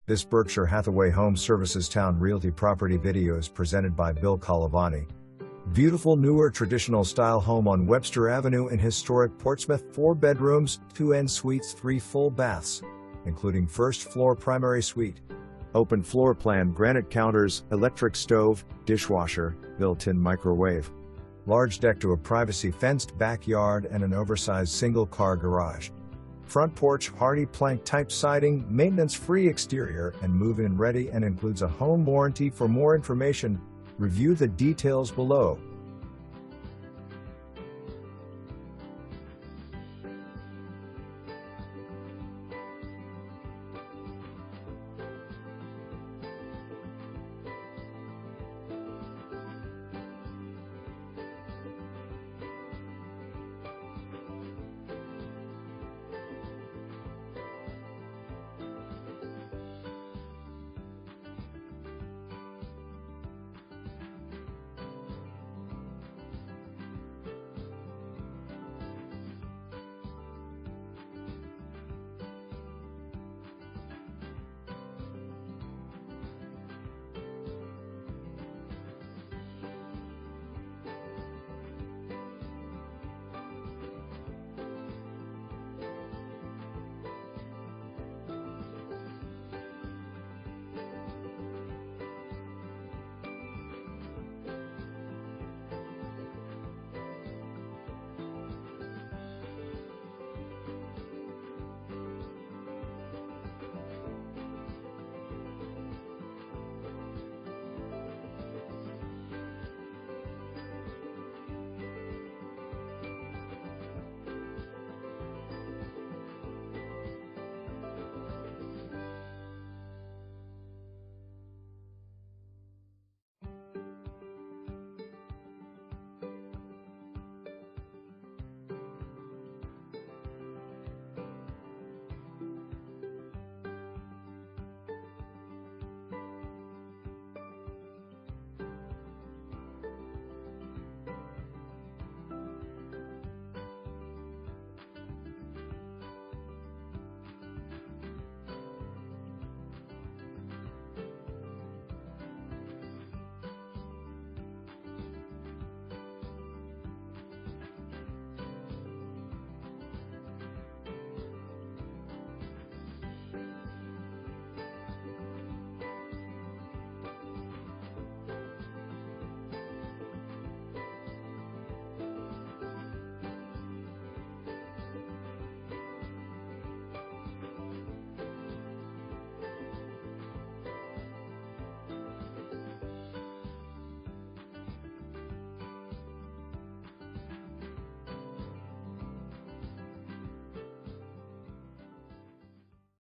This Berkshire Hathaway Home Services Towne Realty property video is presented by bill.kolovani. Beautiful newer traditional style home on Webster Avenue in historic Portsmouth. 4 bedrooms, 2 en suites, 3 full baths, including first floor primary suite. Open floor plan, granite counters, electric stove, dishwasher, built-in microwave. Large deck to a privacy fenced backyard and an oversized single-car garage. Front porch, hardie plank type siding, maintenance-free exterior, and move-in ready, and includes a home warranty. For more information, review the details below.